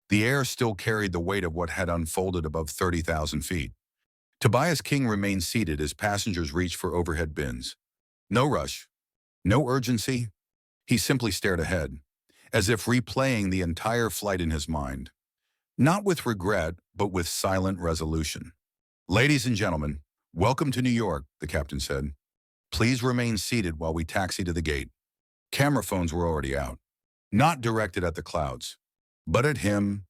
The air still carried the weight of what had unfolded above 30,000 feet. Tobias King remained seated as passengers reached for overhead bins. No rush, no urgency. He simply stared ahead, as if replaying the entire flight in his mind. Not with regret, but with silent resolution. Ladies and gentlemen, welcome to New York, the captain said. Please remain seated while we taxi to the gate. Camera phones were already out, not directed at the clouds, but at him.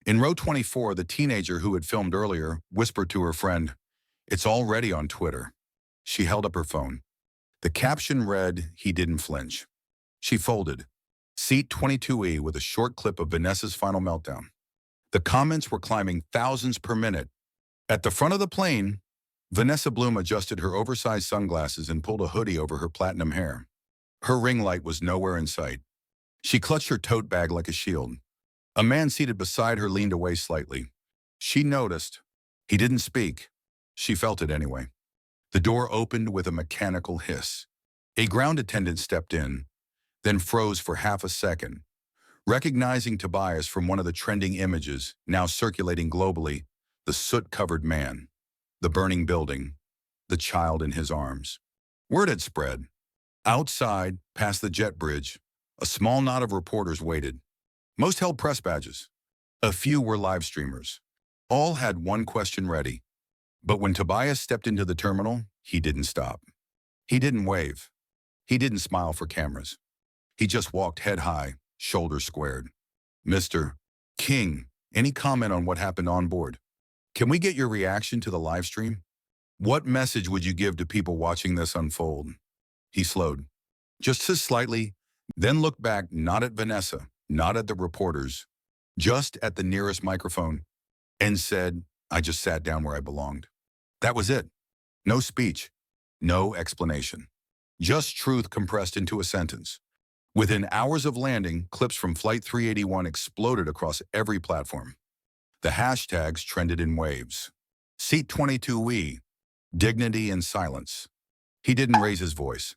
In row 24, the teenager who had filmed earlier whispered to her friend, "It's already on Twitter." She held up her phone. The caption read, "He didn't flinch." She folded, Seat 22E, with a short clip of Vanessa's final meltdown. The comments were climbing thousands per minute. At the front of the plane, Vanessa Bloom adjusted her oversized sunglasses and pulled a hoodie over her platinum hair. Her ring light was nowhere in sight. She clutched her tote bag like a shield. A man seated beside her leaned away slightly. She noticed. He didn't speak. She felt it anyway. The door opened with a mechanical hiss. A ground attendant stepped in, then froze for half a second. Recognizing Tobias from one of the trending images, now circulating globally, the soot-covered man, the burning building, the child in his arms. Word had spread. Outside, past the jet bridge, a small knot of reporters waited. Most held press badges. A few were live streamers. All had one question ready. But when Tobias stepped into the terminal, he didn't stop. He didn't wave. He didn't smile for cameras. He just walked head high, shoulders squared. "Mr. King, any comment on what happened on board? Can we get your reaction to the live stream? What message would you give to people watching this unfold?" He slowed, just slightly, then looked back, not at Vanessa, not at the reporters, just at the nearest microphone, and said, "I just sat down where I belonged." That was it. No speech, no explanation. Just truth compressed into a sentence. Within hours of landing, clips from Flight 381 exploded across every platform. The hashtags trended in waves. Seat 22E, dignity and silence. He didn't raise his voice.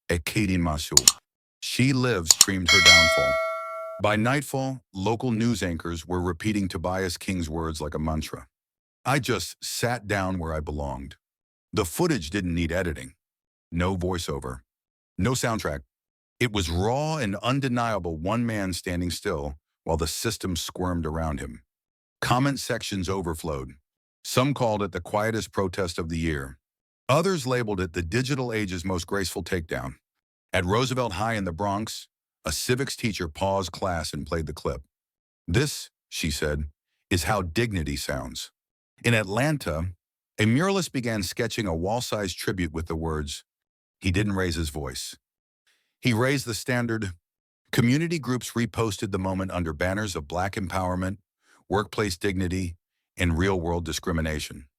Ekadin Masul. She lives streamed her downfall. By nightfall, local news anchors were repeating Tobias King's words like a mantra. "I just sat down where I belonged." The footage didn't need editing. No voiceover. No soundtrack. It was raw and undeniable, one man standing still while the system squirmed around him. Comment sections overflowed. Some called it the quietest protest of the year. Others labeled it the digital age's most graceful takedown. At Roosevelt High in the Bronx, a civics teacher paused class and played the clip. "This," she said, "is how dignity sounds." In Atlanta, a muralist began sketching a wall-sized tribute with the words, "He didn't raise his voice." He raised the standard. Community groups reposted the moment under banners of Black empowerment, workplace dignity, and real-world discrimination.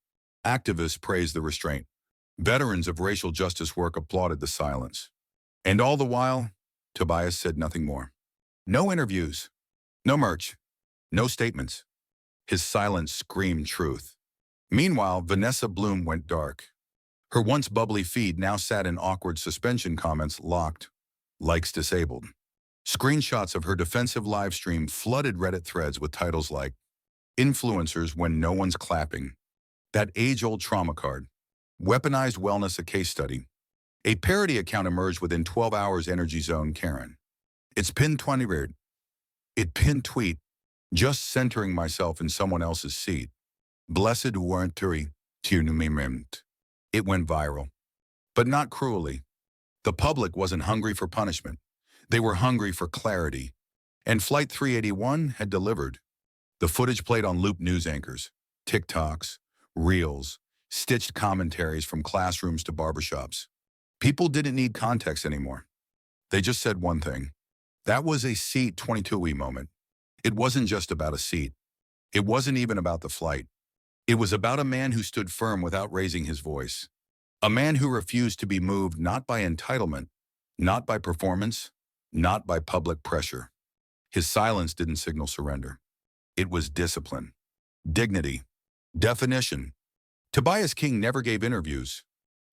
Activists praised the restraint. Veterans of racial justice work applauded the silence. And all the while, Tobias said nothing more. No interviews, no merch, no statements. His silence screamed truth. Meanwhile, Vanessa Bloom went dark. Her once bubbly feed now sat in awkward suspension comments locked, likes disabled. Screenshots of her defensive live stream flooded Reddit threads with titles like, "Influencers when no one's clapping," "That age-old trauma card," "Weaponized wellness a case study." A parody account emerged within 12 hours. Energy Zone Karen. It's pinned 20 weird. It pinned tweet, just centering myself in someone else's seat. Blessed weren't turi, tirnumiment. It went viral. But not cruelly. The public wasn't hungry for punishment. They were hungry for clarity. And Flight 381 had delivered. The footage played on loop news anchors, TikToks, Reels, stitched commentaries from classrooms to barbershops. People didn't need context anymore. They just said one thing. That was a seat 22E moment. It wasn't just about a seat. It wasn't even about the flight. It was about a man who stood firm without raising his voice. A man who refused to be moved not by entitlement, not by performance, not by public pressure. His silence didn't signal surrender. It was discipline, dignity, definition. Tobias King never gave interviews.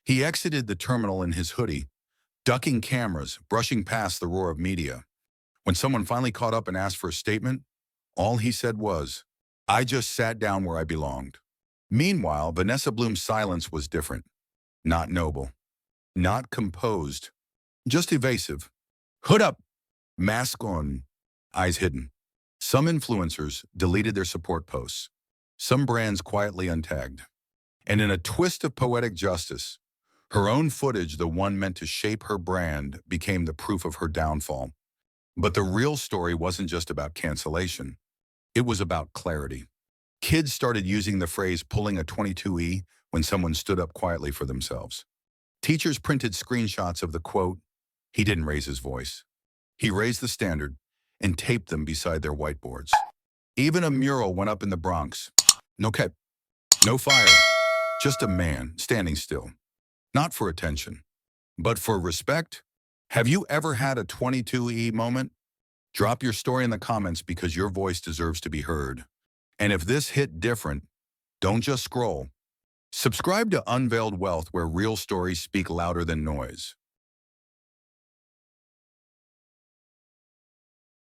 He exited the terminal in his hoodie, ducking cameras, brushing past the roar of media. When someone finally caught up and asked for a statement, all he said was, "I just sat down where I belonged." Meanwhile, Vanessa Bloom's silence was different. Not noble, not composed, just evasive. Hood up, mask on, eyes hidden. Some influencers deleted their support posts. Some brands quietly untagged. And in a twist of poetic justice, her own footage, the one meant to shape her brand, became the proof of her downfall. But the real story wasn't just about cancellation. It was about clarity. Kids started using the phrase pulling a 22E when someone stood up quietly for themselves. Teachers printed screenshots of the quote, "He didn't raise his voice. He raised the standard," and taped them beside their whiteboards. Even a mural went up in the Bronx. No cap, no fire, just a man standing still. Not for attention, but for respect. Have you ever had a 22E moment? Drop your story in the comments because your voice deserves to be heard. And if this hit different, don't just scroll. Subscribe to Unveiled Wealth, where real stories speak louder than noise.